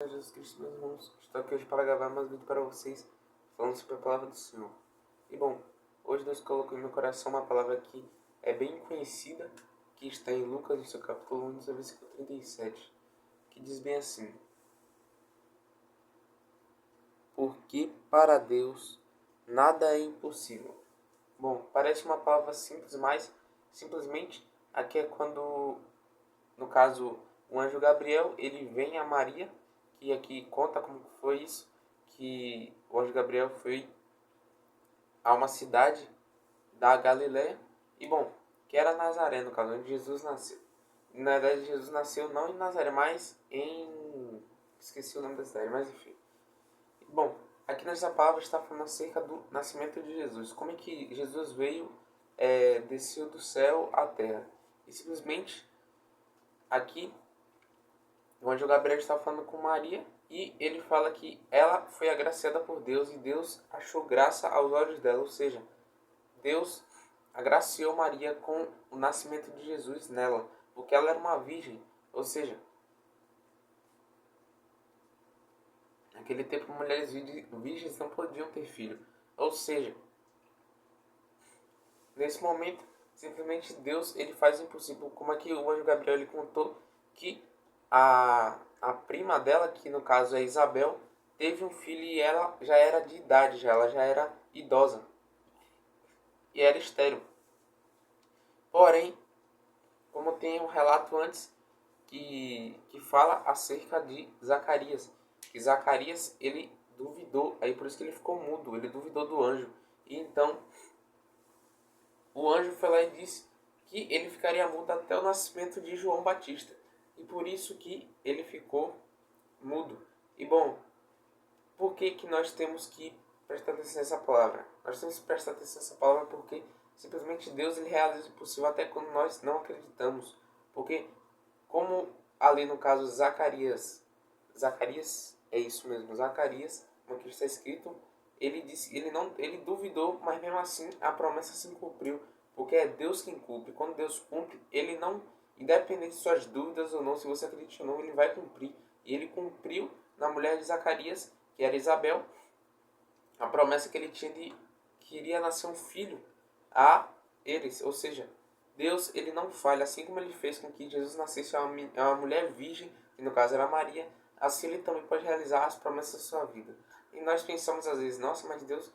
Senhor Jesus Cristo, meus irmãos. Estou aqui hoje para gravar mais um vídeo para vocês, falando sobre a palavra do Senhor. E bom, hoje Deus colocou em meu coração uma palavra que é bem conhecida, que está em Lucas, no seu capítulo 1, no seu versículo 37, que diz bem assim: porque para Deus nada é impossível. Bom, parece uma palavra simples, mas simplesmente aqui é quando, no caso, o anjo Gabriel, ele vem a Maria, que aqui conta como foi isso, que o anjo Gabriel foi a uma cidade da Galiléia, e bom, que era Nazaré, no caso, onde Jesus nasceu. Na verdade, Jesus nasceu não em Nazaré, mas em... esqueci o nome da cidade, mas enfim. Bom, aqui nessa palavra está falando acerca do nascimento de Jesus. Como é que Jesus veio, desceu do céu à terra. E simplesmente, aqui, o anjo Gabriel está falando com Maria e ele fala que ela foi agraciada por Deus e Deus achou graça aos olhos dela. Ou seja, Deus agraciou Maria com o nascimento de Jesus nela, porque ela era uma virgem. Ou seja, naquele tempo mulheres virgens não podiam ter filho. Ou seja, nesse momento, simplesmente Deus ele faz o impossível. Como é que o anjo Gabriel ele contou que a prima dela, que no caso é Isabel, teve um filho e ela já era de idade, ela já era idosa e era estéril. Porém, como tem um relato antes que fala acerca de Zacarias, que Zacarias ele duvidou, aí por isso que ele ficou mudo, ele duvidou do anjo. E então o anjo foi lá e disse que ele ficaria mudo até o nascimento de João Batista. E por isso que ele ficou mudo. E bom, por que que nós temos que prestar atenção nessa palavra? Nós temos que prestar atenção nessa palavra porque simplesmente Deus ele realiza o possível até quando nós não acreditamos. Porque como ali no caso Zacarias é isso mesmo, Zacarias, como aqui está escrito, ele disse, ele duvidou, mas mesmo assim a promessa se cumpriu, porque é Deus quem cumpre. Quando Deus cumpre, ele não, independente de suas dúvidas ou não, se você acredita ou não, ele vai cumprir. E ele cumpriu na mulher de Zacarias, que era Isabel, a promessa que ele tinha de que iria nascer um filho a eles. Ou seja, Deus ele não falha, assim como ele fez com que Jesus nascesse a uma mulher virgem, que no caso era Maria, assim ele também pode realizar as promessas da sua vida. E nós pensamos às vezes, nossa, mas Deus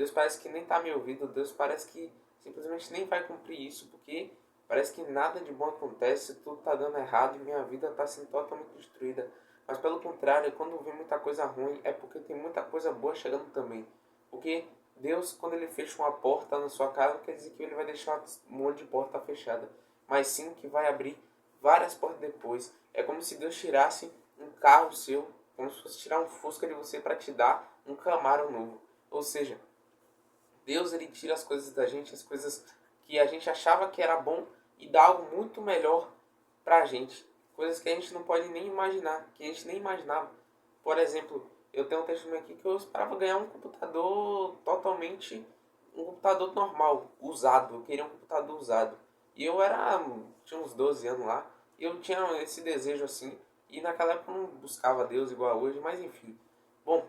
parece que nem está me ouvindo, Deus parece que simplesmente nem vai cumprir isso, porque parece que nada de bom acontece, tudo está dando errado e minha vida está sendo totalmente destruída. Mas pelo contrário, quando vem muita coisa ruim, é porque tem muita coisa boa chegando também. Porque Deus, quando ele fecha uma porta na sua casa, não quer dizer que ele vai deixar um monte de porta fechada, mas sim que vai abrir várias portas depois. É como se Deus tirasse um carro seu, como se fosse tirar um Fusca de você para te dar um Camaro novo. Ou seja, Deus ele tira as coisas da gente, as coisas que a gente achava que era bom e dá algo muito melhor pra gente. Coisas que a gente não pode nem imaginar, que a gente nem imaginava. Por exemplo, eu tenho um testemunho aqui que eu esperava ganhar um computador totalmente, um computador normal, usado. Eu queria um computador usado. E eu tinha uns 12 anos lá, e eu tinha esse desejo assim. E naquela época eu não buscava Deus igual hoje, mas enfim. Bom,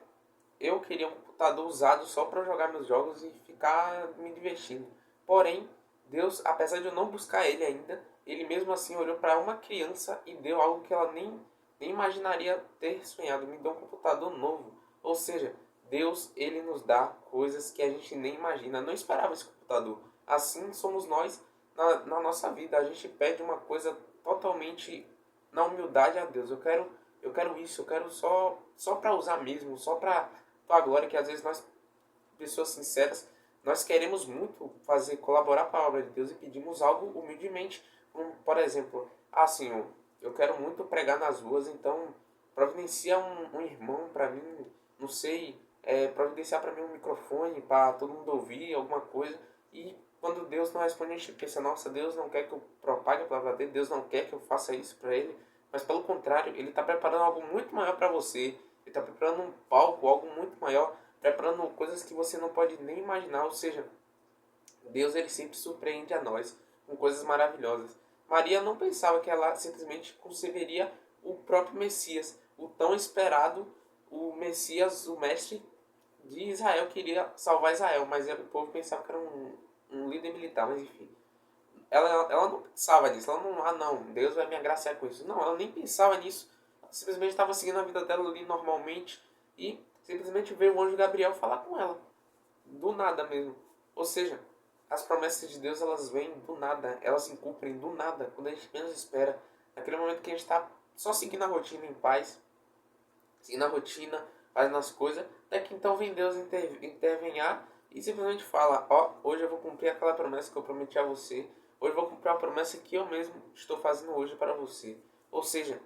eu queria um computador usado só para jogar meus jogos e ficar me divertindo. Porém, Deus, apesar de eu não buscar ele ainda, ele mesmo assim olhou para uma criança e deu algo que ela nem imaginaria ter sonhado. Me deu um computador novo. Ou seja, Deus, ele nos dá coisas que a gente nem imagina. Eu não esperava esse computador. Assim somos nós na nossa vida. A gente pede uma coisa totalmente na humildade a Deus. Eu quero isso, eu quero só para usar mesmo, só para tua glória, que às vezes nós, pessoas sinceras, nós queremos muito fazer, colaborar para a obra de Deus e pedimos algo humildemente. Como, por exemplo, Senhor, eu quero muito pregar nas ruas, então providencia um irmão para mim, não sei, providenciar para mim um microfone para todo mundo ouvir alguma coisa. E quando Deus não responde, a gente pensa, nossa, Deus não quer que eu propague a palavra dele, Deus não quer que eu faça isso para ele. Mas pelo contrário, ele está preparando algo muito maior para você. Ele está preparando um palco, algo muito maior, preparando coisas que você não pode nem imaginar. Ou seja, Deus ele sempre surpreende a nós com coisas maravilhosas. Maria não pensava que ela simplesmente conceberia o próprio Messias, o tão esperado, o Messias, o mestre de Israel, queria salvar Israel, mas o povo pensava que era um líder militar, mas enfim. Ela não pensava nisso, ela não, não, Deus vai me agraciar com isso. Não, ela nem pensava nisso. Ela simplesmente estava seguindo a vida dela ali normalmente e simplesmente veio o anjo Gabriel falar com ela. Do nada mesmo. Ou seja, as promessas de Deus, elas vêm do nada, elas se cumprem do nada, quando a gente menos espera. Naquele momento que a gente está só seguindo a rotina em paz, seguindo a rotina, fazendo as coisas, até que então vem Deus intervenhar e simplesmente fala, ó, hoje eu vou cumprir aquela promessa que eu prometi a você, hoje eu vou cumprir a promessa que eu mesmo estou fazendo hoje para você. Ou seja,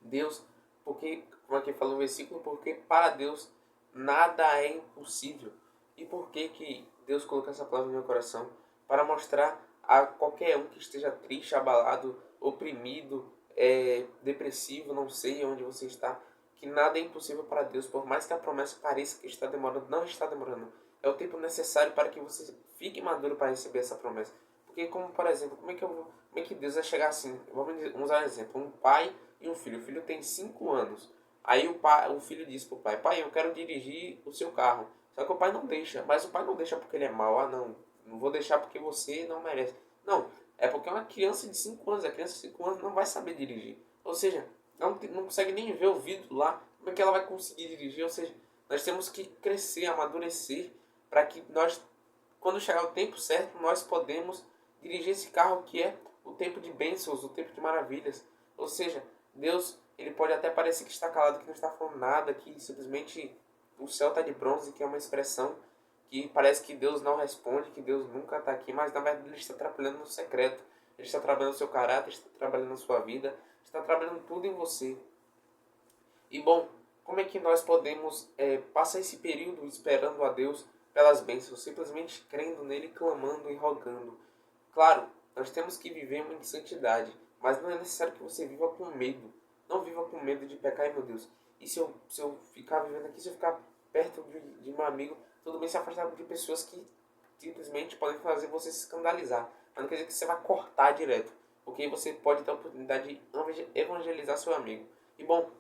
Deus, porque, como aqui falou o versículo, porque para Deus nada é impossível. E por que Deus colocou essa palavra no meu coração? Para mostrar a qualquer um que esteja triste, abalado, oprimido, depressivo, não sei onde você está, que nada é impossível para Deus, por mais que a promessa pareça que está demorando, não está demorando. É o tempo necessário para que você fique maduro para receber essa promessa. Porque, como por exemplo, como é que Deus vai chegar assim? Vamos usar um exemplo: um pai e um filho. O filho tem 5 anos. Aí o filho diz pro pai: pai, eu quero dirigir o seu carro. Só que o pai não deixa. Mas o pai não deixa porque ele é mau. Ah, não vou deixar porque você não merece. Não, é porque é uma criança de 5 anos. A criança de 5 anos não vai saber dirigir. Ou seja, não consegue nem ver o vidro lá. Como é que ela vai conseguir dirigir? Ou seja, nós temos que crescer, amadurecer, para que nós, quando chegar o tempo certo, nós podemos dirigir esse carro que é o tempo de bênçãos, o tempo de maravilhas. Ou seja, Deus, ele pode até parecer que está calado, que não está falando nada, que simplesmente o céu está de bronze, que é uma expressão que parece que Deus não responde, que Deus nunca está aqui, mas na verdade ele está trabalhando no secreto. Ele está trabalhando no seu caráter, está trabalhando na sua vida, está trabalhando tudo em você. E bom, como é que nós podemos passar esse período esperando a Deus pelas bênçãos, simplesmente crendo nele, clamando e rogando? Claro, nós temos que viver em santidade, mas não é necessário que você viva com medo. Não viva com medo de pecar, meu Deus. E se eu ficar vivendo aqui, se eu ficar perto de um amigo, tudo bem se afastar de pessoas que simplesmente podem fazer você se escandalizar. Mas não quer dizer que você vai cortar direto, porque você pode ter a oportunidade de evangelizar seu amigo. E bom,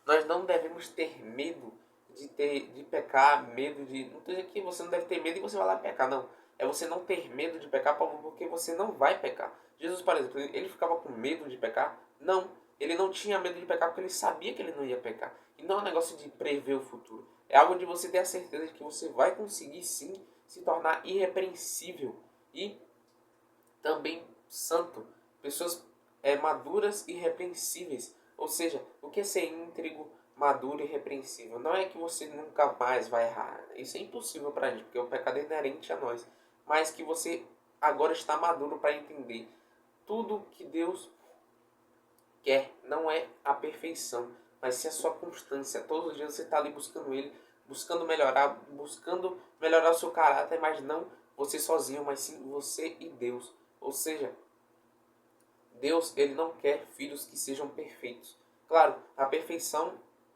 nós não devemos ter medo de pecar, medo de... Não estou dizendo que você não deve ter medo e você vai lá pecar, não. É você não ter medo de pecar porque você não vai pecar. Jesus, por exemplo, ele ficava com medo de pecar? Não. Ele não tinha medo de pecar porque ele sabia que ele não ia pecar. E não é um negócio de prever o futuro. É algo de você ter a certeza de que você vai conseguir sim se tornar irrepreensível e também santo. Pessoas maduras e irrepreensíveis. Ou seja, o que é ser íntegro, maduro e irrepreensível? Não é que você nunca mais vai errar. Isso é impossível para a gente, porque o pecado é inerente a nós. Mas que você agora está maduro para entender tudo que Deus quer. Não é a perfeição, mas sim a sua constância. Todos os dias você está ali buscando Ele, buscando melhorar o seu caráter, mas não você sozinho, mas sim você e Deus. Ou seja, Deus, ele não quer filhos que sejam perfeitos. Claro, a perfeição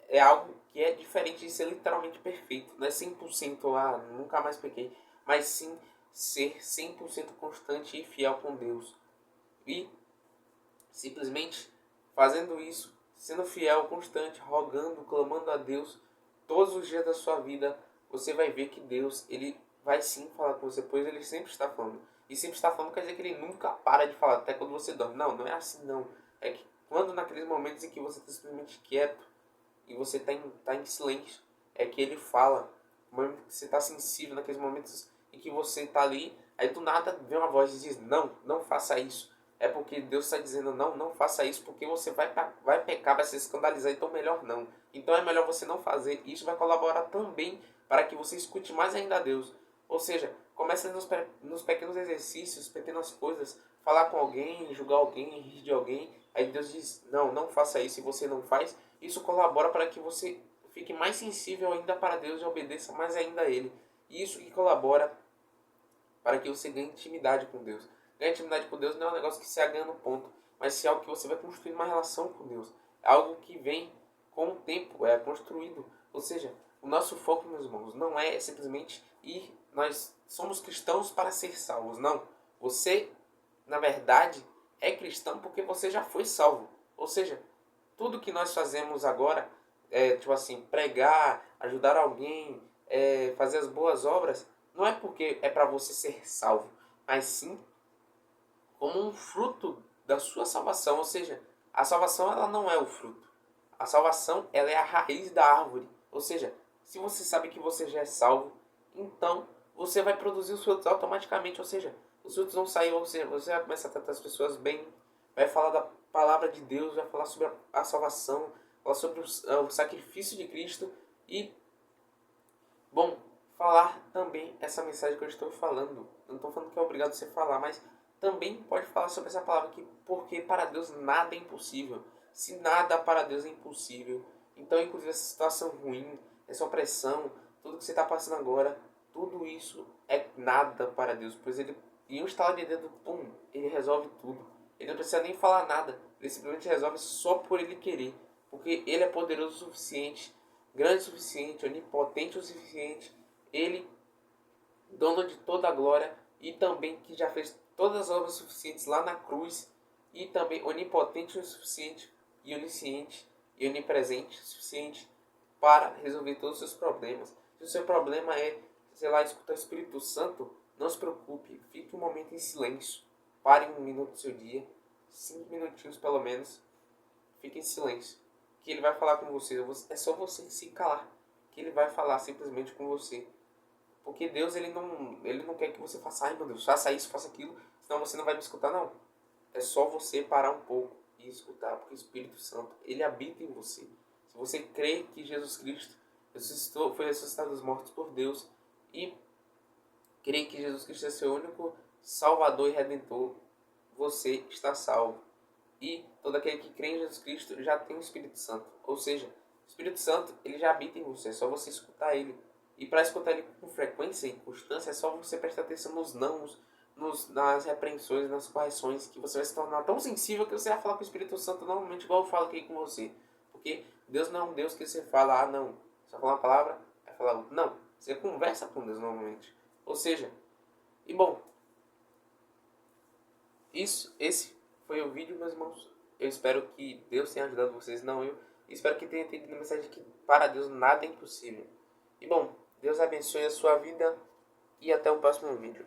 é algo que é diferente de ser literalmente perfeito. Não é 100% nunca mais pequei. Mas sim ser 100% constante e fiel com Deus. E simplesmente fazendo isso, sendo fiel, constante, rogando, clamando a Deus todos os dias da sua vida, você vai ver que Deus, ele vai sim falar com você, pois ele sempre está falando. E sempre está falando quer dizer que ele nunca para de falar, até quando você dorme. Não, não é assim não. É que quando naqueles momentos em que você está simplesmente quieto e você está em silêncio, é que ele fala. No momento que você está sensível, naqueles momentos em que você está ali, aí do nada vem uma voz e diz, não, não faça isso. É porque Deus está dizendo, não, não faça isso, porque você vai pecar, vai se escandalizar, então melhor não. Então é melhor você não fazer. Isso vai colaborar também para que você escute mais ainda a Deus. Ou seja, comece nos pequenos exercícios, pequenas coisas, falar com alguém, julgar alguém, rir de alguém. Aí Deus diz, não, não faça isso, e você não faz. Isso colabora para que você fique mais sensível ainda para Deus e obedeça mais ainda a Ele. E isso que colabora para que você ganhe intimidade com Deus. Ganhar intimidade com Deus não é um negócio que você ganha no ponto, mas sim algo que você vai construir uma relação com Deus. É algo que vem com o tempo, é construído. Ou seja, o nosso foco, meus irmãos, não é simplesmente ir, nós somos cristãos para ser salvos. Não. Você, na verdade, é cristão porque você já foi salvo. Ou seja, tudo que nós fazemos agora, tipo assim, pregar, ajudar alguém, fazer as boas obras, não é porque é para você ser salvo, mas sim como um fruto da sua salvação. Ou seja, a salvação ela não é o fruto. A salvação ela é a raiz da árvore. Ou seja, se você sabe que você já é salvo, então você vai produzir os frutos automaticamente. Ou seja, os frutos vão sair, ou seja, você vai começar a tratar as pessoas bem, vai falar da palavra de Deus, vai falar sobre a salvação, falar sobre o sacrifício de Cristo e, bom, falar também essa mensagem que eu estou falando. Não estou falando que é obrigado você falar, mas também pode falar sobre essa palavra que porque para Deus nada é impossível. Se nada para Deus é impossível, então inclusive essa situação ruim, essa opressão, tudo que você está passando agora, tudo isso é nada para Deus, pois ele em um estalar de dedo, pum, ele resolve tudo. Ele não precisa nem falar nada, ele simplesmente resolve só por ele querer, porque ele é poderoso o suficiente, grande o suficiente, onipotente o suficiente, ele dono de toda a glória e também que já fez todas as obras suficientes lá na cruz e também onipotente o suficiente e onisciente e onipresente o suficiente para resolver todos os seus problemas. Se o seu problema é, sei lá, escutar o Espírito Santo, não se preocupe, fique um momento em silêncio, pare um minuto do seu dia, 5 minutinhos pelo menos, fique em silêncio, que ele vai falar com você, é só você se calar, que ele vai falar simplesmente com você. Porque Deus, ele não quer que você faça, ai meu Deus, faça isso, faça aquilo, senão você não vai me escutar, não. É só você parar um pouco e escutar, porque o Espírito Santo, ele habita em você. Se você crê que Jesus Cristo foi ressuscitado dos mortos por Deus e crê que Jesus Cristo é seu único Salvador e Redentor, você está salvo. E todo aquele que crê em Jesus Cristo já tem o Espírito Santo. Ou seja, o Espírito Santo, ele já habita em você, é só você escutar ele. E para escutar ele com frequência e constância, é só você prestar atenção nos nãos, nas repreensões, nas correções, que você vai se tornar tão sensível que você vai falar com o Espírito Santo normalmente igual eu falo aqui com você. Porque Deus não é um Deus que você fala, ah não, só falar uma palavra, vai falar outra. Não, você conversa com Deus normalmente. Ou seja, e bom, esse foi o vídeo, meus irmãos. Eu espero que Deus tenha ajudado vocês, não eu. Espero que tenha entendido a mensagem que para Deus nada é impossível. E bom, Deus abençoe a sua vida e até o próximo vídeo.